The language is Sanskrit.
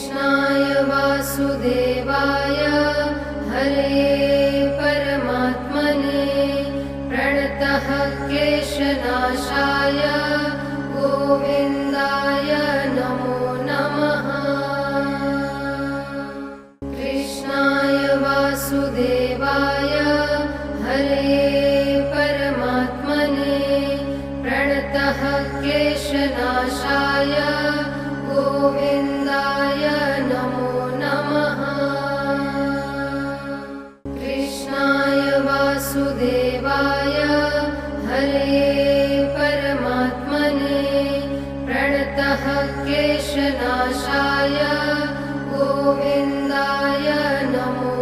कृष्णाय वासुदेवाय हरे परमात्मने प्रणतः क्लेशनाशाय गोविन्दाय नमो नमः। कृष्णाय वासुदेवाय हरे परमात्मने प्रणतः क्लेशनाशाय गोविन्दाय नमो नमः। कृष्णाय वासुदेवाय हरे परमात्मने प्रणतः क्लेशनाशाय गोविन्दाय नमो